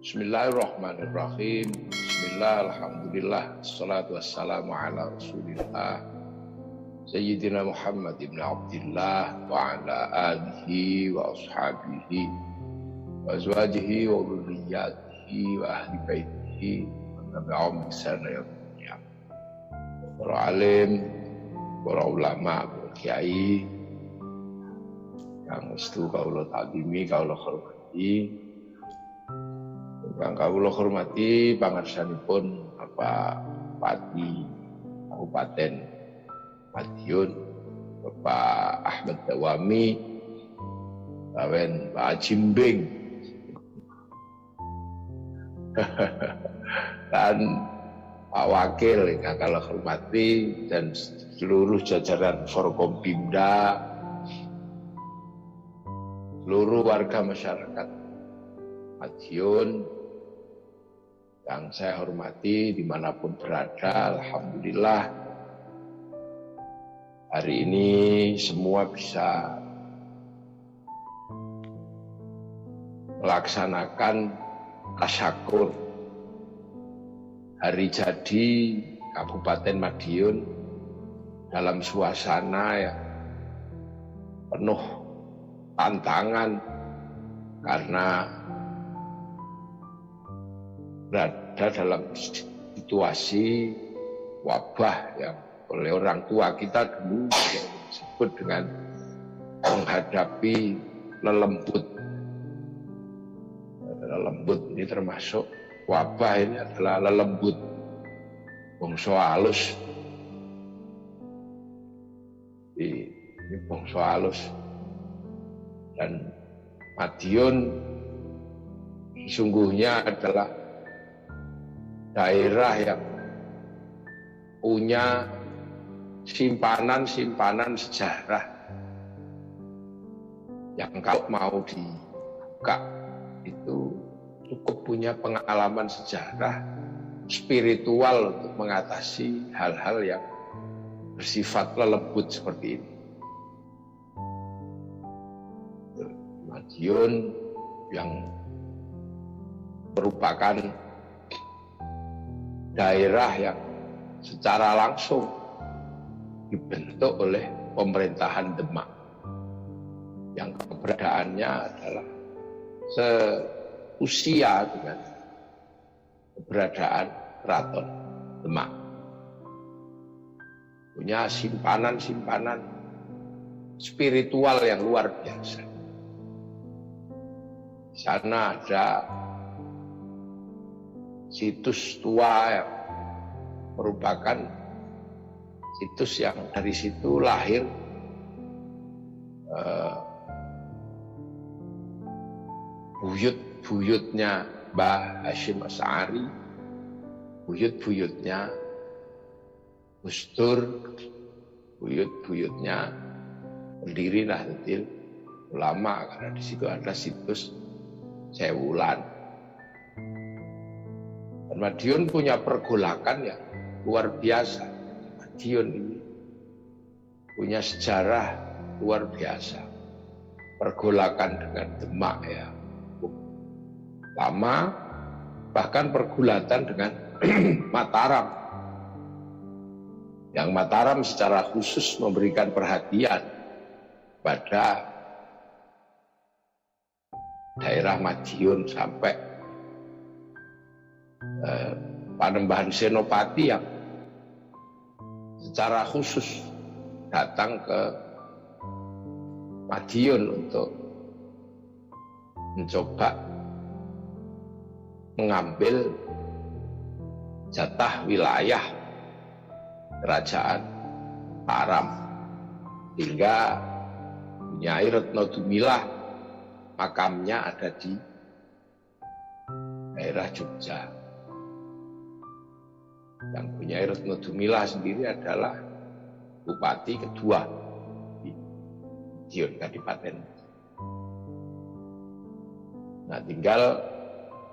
Bismillahirrahmanirrahim. Bismillah, alhamdulillah, assalatu wassalamu ala rasulillah Sayyidina Muhammad ibn Abdullah wa ala alihi wa ashabihi wa azwajihi wa dhurriyyatihi wa ahli baitihi wa tabi'ahum bi ihsan ila yaumil qiyamah. Para alim, para ulama, para kiai kang estu kawula takdimi, kawula hormati. Kang kawula hormati pangarsanipun Bapak Bupati Kabupaten Madiun, Bapak Ahmad Dawami, Bawen Pak Jimbing, dan Pak Wakil kang kawula hormati, dan seluruh jajaran Forkompimda, seluruh warga masyarakat Madiun yang saya hormati dimanapun berada. Alhamdulillah hari ini semua bisa melaksanakan tasyakur hari jadi Kabupaten Madiun dalam suasana yang penuh tantangan karena berada dalam situasi wabah yang oleh orang tua kita dulu yang disebut dengan menghadapi lelembut. Lelembut ini termasuk wabah, ini adalah lelembut bangsa halus. Ini bangsa halus, dan Madiun sesungguhnya adalah daerah yang punya simpanan sejarah yang kalau mau dibuka itu cukup punya pengalaman sejarah spiritual untuk mengatasi hal-hal yang bersifat lelembut seperti ini. Madiun yang merupakan daerah yang secara langsung dibentuk oleh pemerintahan Demak yang keberadaannya adalah seusia dengan keberadaan Keraton Demak, punya simpanan spiritual yang luar biasa. Di sana ada situs tua yang merupakan situs yang dari situ lahir buyut-buyutnya Mbah Hasyim Asy'ari, buyut-buyutnya Gus Dur, buyut-buyutnya pendiri Nahdlatul Ulama, karena di situ ada situs Sewulan. Dan Madiun punya pergolakan yang luar biasa. Madiun ini punya sejarah luar biasa. Pergolakan dengan Demak ya lama, bahkan pergulatan dengan Mataram. Yang Mataram secara khusus memberikan perhatian pada daerah Madiun sampai Panembahan Senopati yang secara khusus datang ke Madiun untuk mencoba mengambil jatah wilayah kerajaan Mataram, hingga Nyai Retno Dumilah makamnya ada di daerah Jogja. Yang punya Retno Dumilah sendiri adalah bupati kedua di Madiun Kadipaten. Nah, tinggal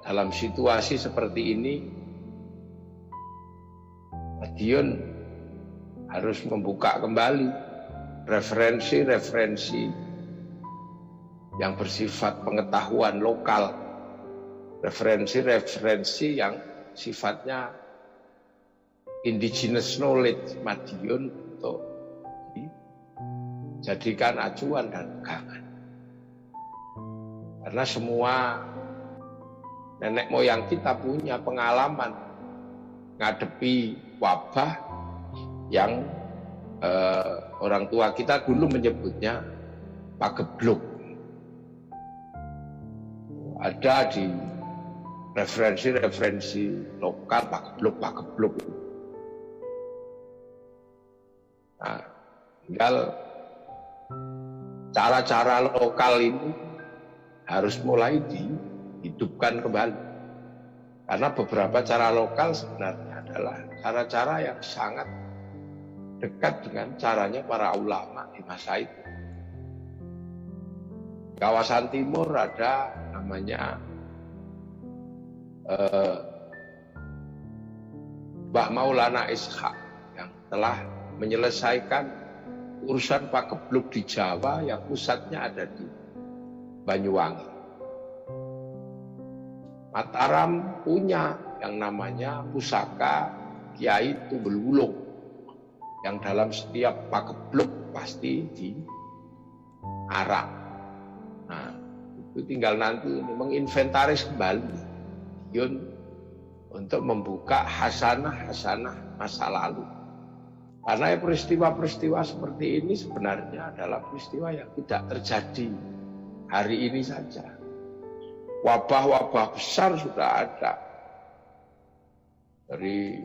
dalam situasi seperti ini Madiun harus membuka kembali referensi yang bersifat pengetahuan lokal referensi-referensi yang sifatnya indigenous knowledge Madiun untuk dijadikan acuan dan pegangan. Karena semua nenek moyang kita punya pengalaman ngadepi wabah yang orang tua kita dulu menyebutnya pagebluk. Ada di referensi lokal pagebluk. Nah, tinggal cara-cara lokal ini harus mulai dihidupkan kembali. Karena beberapa cara lokal sebenarnya adalah cara-cara yang sangat dekat dengan caranya para ulama di masa itu. Kawasan timur ada namanya Mbah Maulana Ishak yang telah menyelesaikan urusan pagebluk di Jawa yang pusatnya ada di Banyuwangi. Mataram punya yang namanya pusaka Kiai Tumbul Wulung yang dalam setiap pagebluk pasti diarak. Nah, itu tinggal nanti menginventaris kembali Yun untuk membuka hasanah-hasanah masa lalu. Karena peristiwa-peristiwa seperti ini sebenarnya adalah peristiwa yang tidak terjadi hari ini saja. Wabah-wabah besar sudah ada. Dari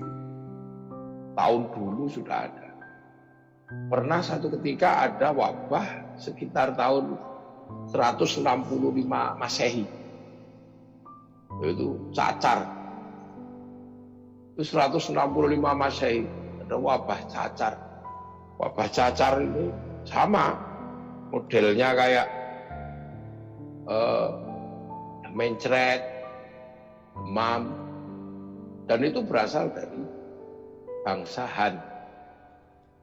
tahun dulu sudah ada. Pernah satu ketika ada wabah sekitar tahun 165 Masehi. Itu cacar. Itu 165 Masehi. Ada wabah cacar. Wabah cacar ini sama modelnya kayak mencret, demam, dan itu berasal dari bangsa Han.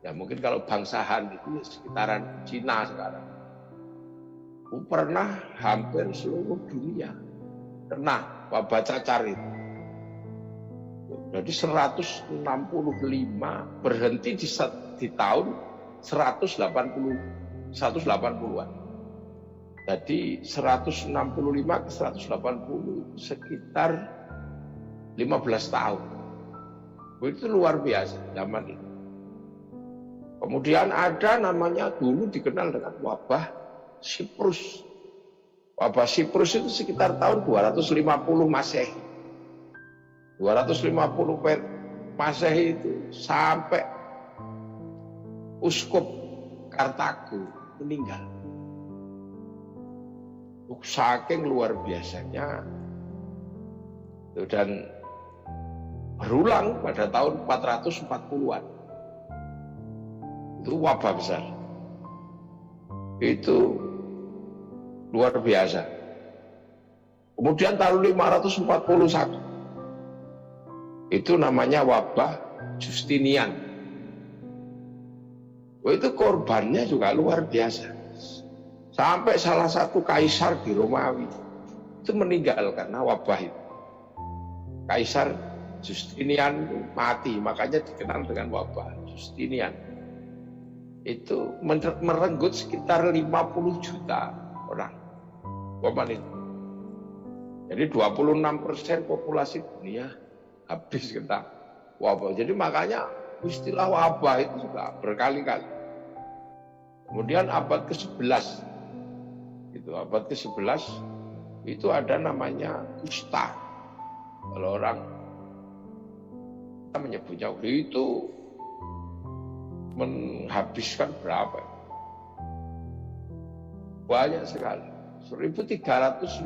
Ya mungkin kalau bangsa Han itu ya sekitaran Cina sekarang. Pernah hampir seluruh dunia kena wabah cacar itu. Jadi 165 berhenti di tahun 180-an. Jadi 165 ke 180 sekitar 15 tahun. Itu luar biasa zaman itu. Kemudian ada namanya dulu dikenal dengan wabah Siprus. Wabah Siprus itu sekitar tahun 250 Masehi. 250 Masehi itu sampai Uskup Kartago meninggal. Saking luar biasanya. Dan berulang pada tahun 440-an. Itu wabah besar. Itu luar biasa. Kemudian tahun 541 itu namanya wabah Justinian. Itu korbannya juga luar biasa. Sampai salah satu kaisar di Romawi itu meninggal karena wabah itu. Kaisar Justinian mati, makanya dikenal dengan wabah Justinian. Itu merenggut sekitar 50 juta orang. Wabah itu. Jadi 26% populasi dunia habis kena wabah. Jadi makanya istilah wabah itu juga berkali-kali. Kemudian abad ke-11, itu abad ke-11 itu ada namanya kusta. Kalau orang menyebutnya itu menghabiskan berapa? Banyak sekali. 1350.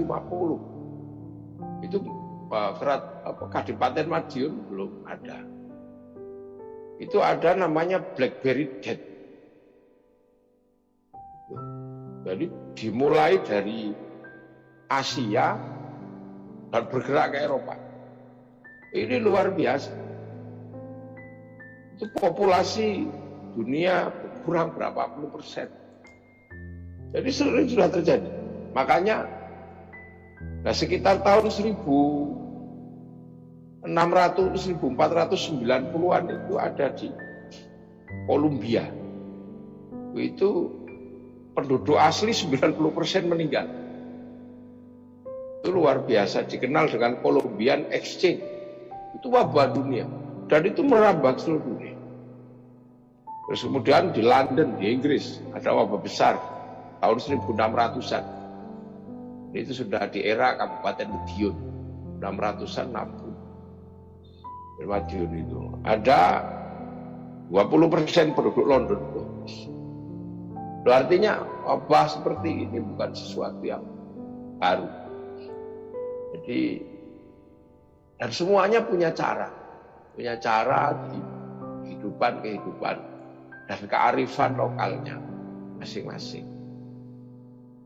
Itu Kadipaten Madiun belum ada. Itu ada namanya Blackberry Death. Jadi dimulai dari Asia dan bergerak ke Eropa. Ini luar biasa. Itu populasi dunia kurang berapa puluh persen. Jadi sering sudah terjadi. Makanya Nah, sekitar tahun 1490-an itu ada di Kolombia. Itu penduduk asli 90% meninggal. Itu luar biasa, dikenal dengan Colombian Exchange. Itu wabah dunia. Dan itu merambah seluruh dunia. Terus kemudian di London, di Inggris, ada wabah besar tahun 1600-an. Itu sudah di era Kabupaten Madiun, 600-an 60. Madiun itu ada 20% penduduk London. Itu artinya wabah seperti ini bukan sesuatu yang baru. Jadi, dan semuanya punya cara di kehidupan dan kearifan lokalnya masing-masing.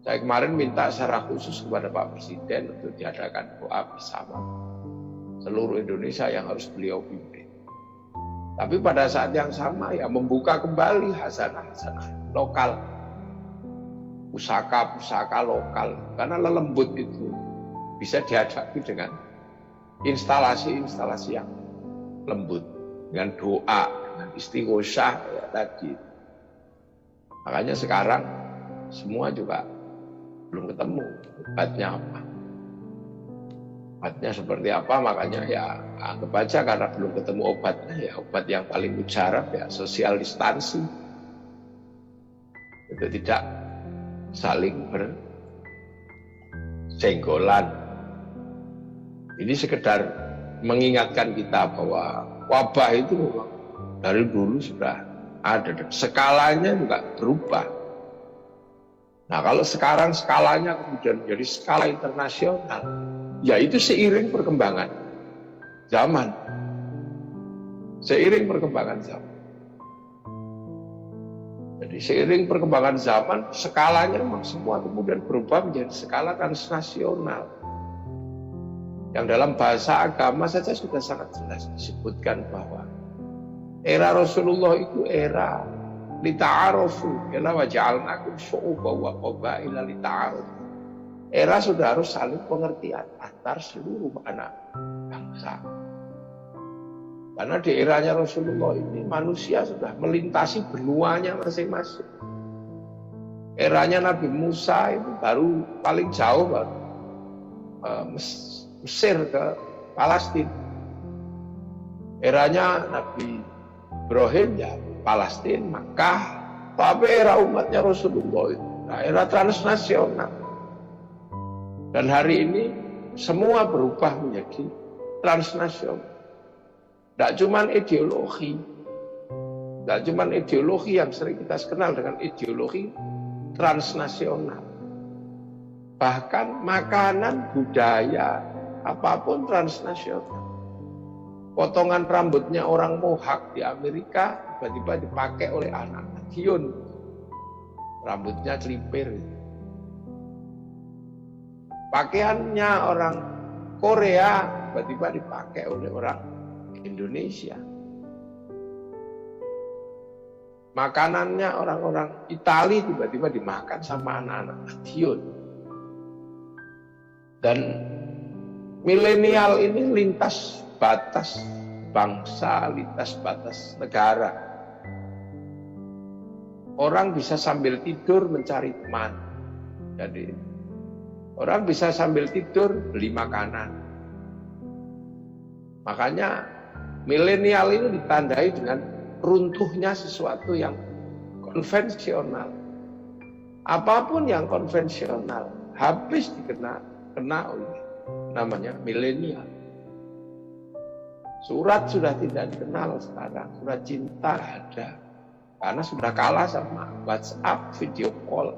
Saya kemarin minta secara khusus kepada Pak Presiden untuk diadakan doa bersama seluruh Indonesia yang harus beliau pimpin. Tapi pada saat yang sama ya membuka kembali hasanah-hasanah lokal, pusaka-pusaka lokal, karena lelembut itu bisa dihadapi dengan instalasi-instalasi yang lembut, dengan doa, dengan istighosah ya tadi. Makanya sekarang semua juga belum ketemu obatnya apa. Obatnya seperti apa, makanya ya anggap aja karena belum ketemu obatnya, ya obat yang paling mujarab ya social distancing. Itu tidak saling bersenggolan. Ini sekedar mengingatkan kita bahwa wabah itu memang dari dulu sudah ada, skalanya juga berubah. Nah, kalau sekarang skalanya kemudian menjadi skala internasional, ya itu seiring perkembangan zaman. Seiring perkembangan zaman. Jadi seiring perkembangan zaman, skalanya memang semua kemudian berubah menjadi skala transnasional. Yang dalam bahasa agama saja sudah sangat jelas disebutkan bahwa era Rasulullah itu era lita'arufu, ila waja'alnakum syu'uban wa qabaila lita'arufu. Era sudah harus saling pengertian antar seluruh anak bangsa. Karena di eranya Rasulullah ini manusia sudah melintasi benuanya masing-masing. Eranya Nabi Musa itu baru paling jauh baru Mesir ke Palestina. Eranya Nabi Ibrahim ya Palestina, Makkah. Tapi era umatnya Rasulullah itu era transnasional. Dan hari ini semua berubah menjadi transnasional. Tidak cuma ideologi. Tidak cuma ideologi yang sering kita kenal dengan ideologi transnasional. Bahkan makanan, budaya, apapun transnasional. Potongan rambutnya orang Mohawk di Amerika tiba-tiba dipakai oleh anak Nadiun. Rambutnya celipir. Pakaiannya orang Korea tiba-tiba dipakai oleh orang Indonesia. Makanannya orang-orang Italia tiba-tiba dimakan sama anak-anak Nadiun. Dan milenial ini lintas batas bangsa, lintas batas negara. Orang bisa sambil tidur mencari teman. Jadi orang bisa sambil tidur beli makanan. Makanya milenial ini ditandai dengan runtuhnya sesuatu yang konvensional. Apapun yang konvensional habis kena oleh namanya milenial. Surat sudah tidak dikenal sekarang, surat cinta ada. Karena sudah kalah sama WhatsApp, video call.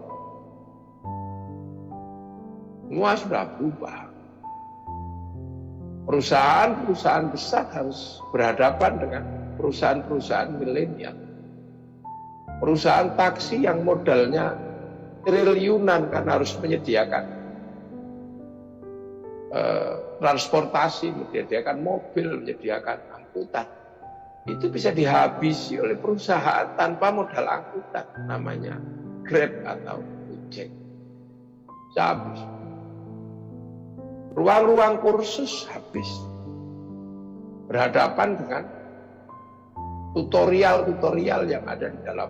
Semua sudah berubah. Perusahaan-perusahaan besar harus berhadapan dengan perusahaan-perusahaan milenial. Perusahaan taksi yang modalnya triliunan karena harus menyediakan transportasi, menyediakan mobil, menyediakan angkutan. Itu bisa dihabisi oleh perusahaan tanpa modal angkutan, namanya Grab atau Gojek. Habis. ruang-ruang kursus habis. Berhadapan dengan tutorial-tutorial yang ada di dalam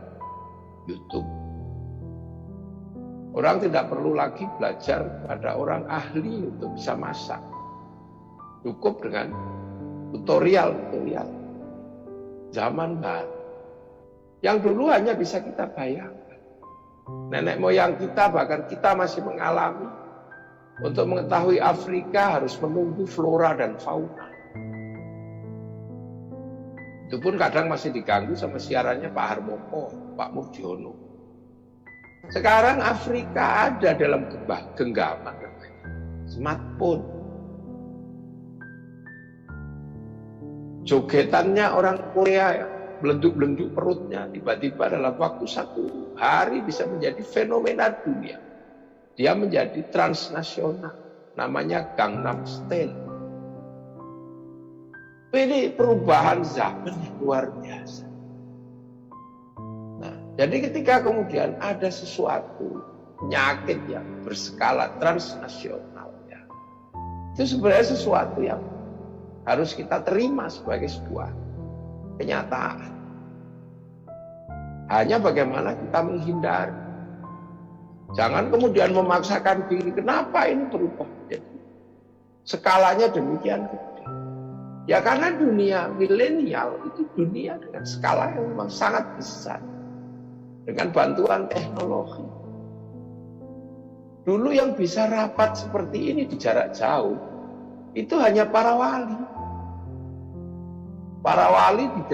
YouTube. Orang tidak perlu lagi belajar pada orang ahli untuk bisa masak. Cukup dengan tutorial-tutorial zaman baru. Yang dulu hanya bisa kita bayangkan. Nenek moyang kita, bahkan kita masih mengalami. Untuk mengetahui Afrika harus menunggu flora dan fauna. Itu pun kadang masih diganggu sama siarannya Pak Harmoko, Pak Murdiono. Sekarang Afrika ada dalam genggaman, smartphone. Jogetannya orang Korea ya, belenduk-belenduk perutnya, tiba-tiba dalam waktu 1 hari bisa menjadi fenomena dunia. Dia menjadi transnasional, namanya Gangnam Style. Ini perubahan zaman yang luar biasa. Nah, jadi ketika kemudian ada sesuatu penyakit yang berskala transnasional, ya, itu sebenarnya sesuatu yang harus kita terima sebagai sebuah kenyataan. Hanya bagaimana kita menghindari. Jangan kemudian memaksakan diri. Kenapa ini berubah? Jadi, skalanya demikian gede. Ya karena dunia milenial itu dunia dengan skala yang memang sangat besar. Dengan bantuan teknologi. Dulu yang bisa rapat seperti ini di jarak jauh, itu hanya para wali. Para wali di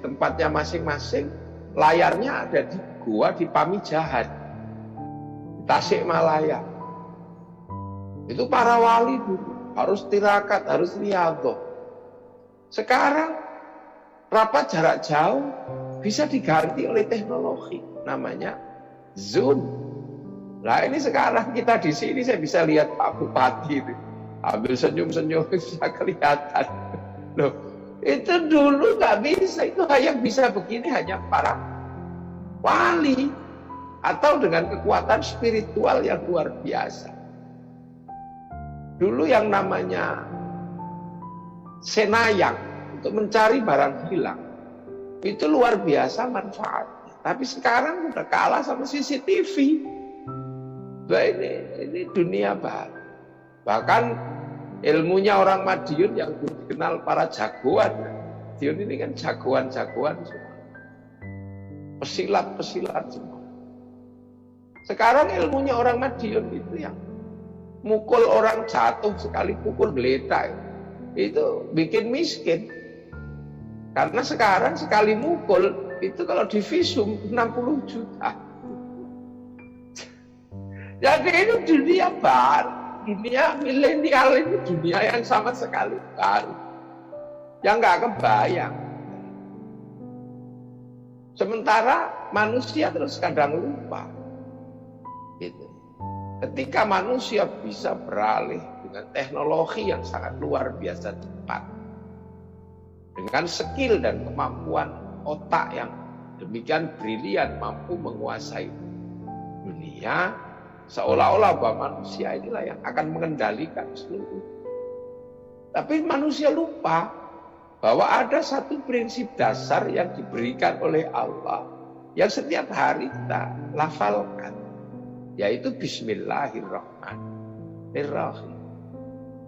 tempatnya masing-masing, layarnya ada di gua di Pamijahan. Tasikmalaya. Itu para wali dulu harus tirakat, harus riyadhah. Sekarang rapat jarak jauh bisa diganti oleh teknologi, namanya Zoom. Nah ini sekarang kita di sini saya bisa lihat Pak Bupati itu, ambil senyum-senyum bisa kelihatan. Loh, itu dulu nggak bisa, itu yang bisa begini hanya para wali. Atau dengan kekuatan spiritual yang luar biasa. Dulu yang namanya senayang untuk mencari barang hilang, itu luar biasa manfaatnya. Tapi sekarang udah kalah sama CCTV. Nah, ini dunia baru. Bahkan ilmunya orang Madiun yang dikenal para jagoan. Madiun ini kan jagoan-jagoan semua. Pesilat-pesilat semua. Sekarang ilmunya orang Madiun itu yang mukul orang jatuh sekali pukul geletak itu bikin miskin. Karena sekarang sekali mukul itu kalau divisum 60 juta. Jadi ini dunia baru, dunia milenial ini dunia yang sama sekali baru, yang nggak kebayang. Sementara manusia terus kadang lupa. Gitu. Ketika manusia bisa beralih dengan teknologi yang sangat luar biasa cepat, dengan skill dan kemampuan otak yang demikian brilian mampu menguasai dunia, seolah-olah bahwa manusia inilah yang akan mengendalikan seluruh. Tapi manusia lupa bahwa ada satu prinsip dasar yang diberikan oleh Allah yang setiap hari kita lafalkan, yaitu Bismillahirrahmanirrahim,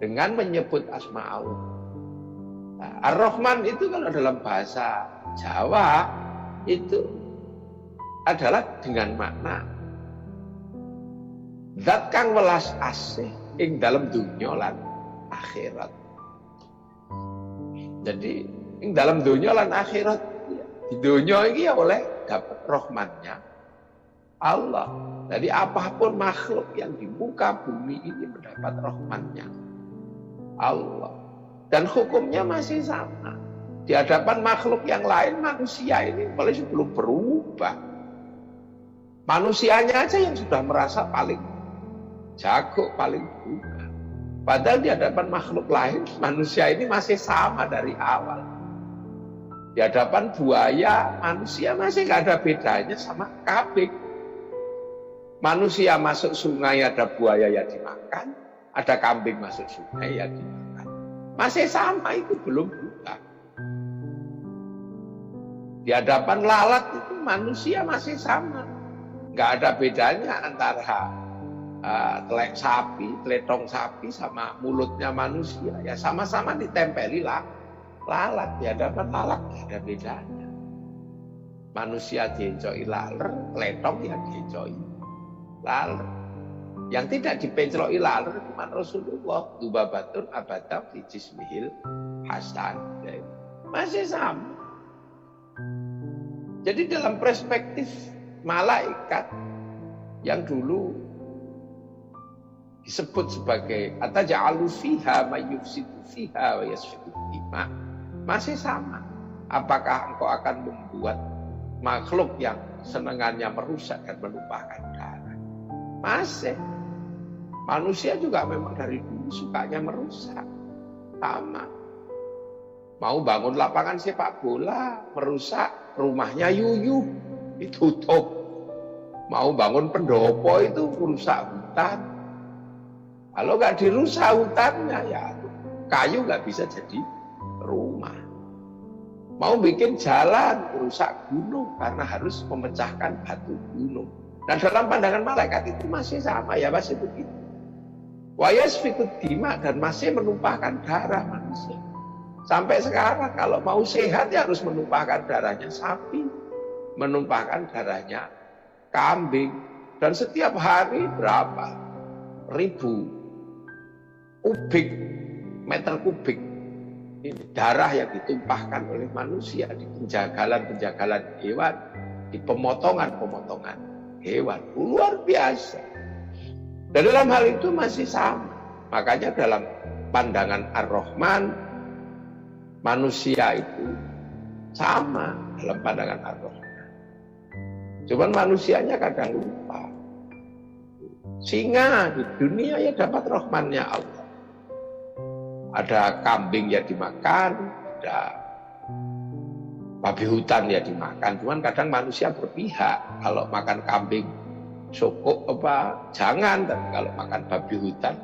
dengan menyebut asma Allah. Nah, Ar-Rahman itu kalau dalam bahasa Jawa itu adalah dengan makna zat kang welas asih ing dalam dunya lan akhirat. Jadi ing dalam dunya lan akhirat, di dunya ini oleh dapat rahmatnya Allah. Jadi apapun makhluk yang di muka bumi ini mendapat rahmatnya Allah. Dan hukumnya masih sama. Di hadapan makhluk yang lain, manusia ini paling belum berubah. Manusianya aja yang sudah merasa paling jago, paling berubah. Padahal di hadapan makhluk lain, manusia ini masih sama dari awal. Di hadapan buaya, manusia masih nggak ada bedanya sama kambing. Manusia masuk sungai ada buaya ya dimakan, Ada kambing masuk sungai ya dimakan. Masih sama, itu belum berubah. Di hadapan lalat itu manusia masih sama. Nggak ada bedanya antara teletong sapi sama mulutnya manusia. Ya sama-sama ditempeli lalat. Di hadapan lalat nggak ada bedanya. Manusia diencoki laler, teletong yang diencoki laler. Yang tidak dipencloki laler cuma Rasulullah. Dubabatun abatam fi jismihil hasan. Masih sama. Jadi dalam perspektif malaikat yang dulu disebut sebagai ataja'alu fiha mayyufsidu fiha wa yasfiku dima, masih sama. Apakah engkau akan membuat makhluk yang senengannya merusak dan menumpahkan darah? Masih. Manusia juga memang dari dulu sukanya merusak. Sama. Mau bangun lapangan sepak bola, merusak rumahnya yuyuh, ditutup. Mau bangun pendopo itu merusak hutan. Kalau nggak dirusak hutannya, ya kayu nggak bisa jadi rumah. Mau bikin jalan, merusak gunung karena harus memecahkan batu gunung. Nah dalam pandangan malaikat itu masih sama, ya masih begitu. Wa yasfiku dima, dan masih menumpahkan darah manusia. Sampai sekarang kalau mau sehat ya harus menumpahkan darahnya sapi, menumpahkan darahnya kambing. Dan setiap hari berapa ribu meter kubik ini darah yang ditumpahkan oleh manusia di penjagalan-penjagalan hewan, di pemotongan-pemotongan hewan. Luar biasa. Dan dalam hal itu masih sama. Makanya dalam pandangan Ar-Rahman, manusia itu sama dalam pandangan Ar-Rahman. Cuman manusianya kadang lupa. Singa di dunia ya dapat rahmannya Allah. Ada kambing ya dimakan, ada babi hutan ya dimakan. Cuman kadang manusia berpihak. Kalau makan kambing syukur jangan, tapi kalau makan babi hutan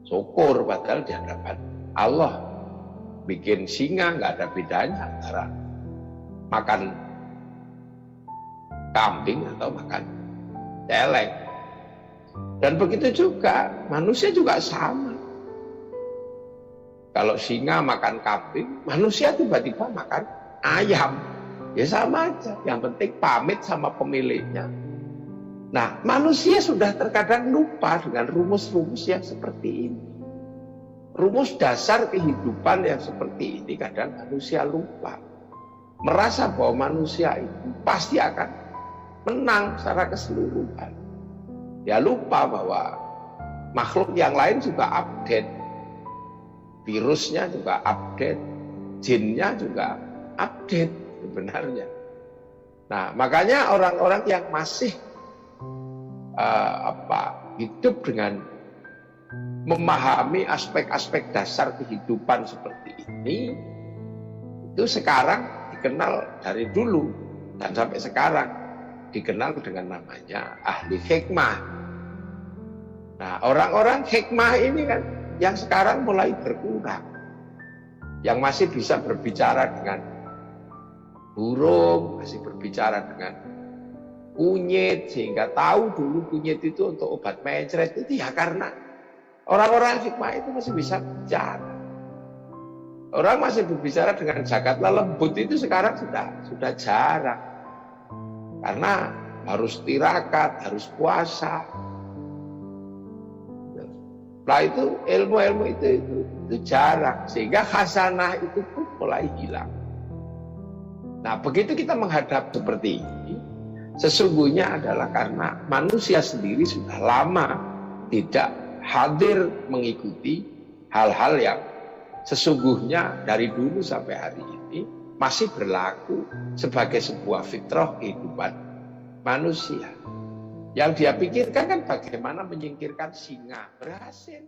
syukur, padahal di hadapan Allah bikin singa nggak ada bedanya antara makan kambing atau makan celeng. Dan begitu juga manusia juga sama. Kalau singa makan kambing, manusia tiba-tiba makan ayam, ya sama aja. Yang penting pamit sama pemiliknya. Nah, manusia sudah terkadang lupa dengan rumus-rumus yang seperti ini. Rumus dasar kehidupan yang seperti ini kadang manusia lupa. Merasa bahwa manusia itu pasti akan menang secara keseluruhan. Ya lupa bahwa makhluk yang lain juga update. Virusnya juga update. Jinnya juga update sebenarnya. Nah, makanya orang-orang yang masih hidup dengan memahami aspek-aspek dasar kehidupan seperti ini, itu sekarang dikenal dari dulu dan sampai sekarang dikenal dengan namanya ahli hikmah. Nah, orang-orang hikmah ini kan yang sekarang mulai berkurang, yang masih bisa berbicara dengan burung, masih berbicara dengan kunyit, sehingga tahu dulu kunyit itu untuk obat mencret, itu ya karena orang-orang hikmah itu masih bisa bicara. Orang masih berbicara dengan jagatlah lembut itu sekarang sudah jarang. Karena harus tirakat, harus puasa. Nah itu ilmu-ilmu itu jarang, sehingga hasanah itu pun mulai hilang. Nah begitu kita menghadap seperti ini, sesungguhnya adalah karena manusia sendiri sudah lama tidak hadir mengikuti hal-hal yang sesungguhnya dari dulu sampai hari ini masih berlaku sebagai sebuah fitrah kehidupan manusia. Yang dia pikirkan kan bagaimana menyingkirkan singa. Berhasil.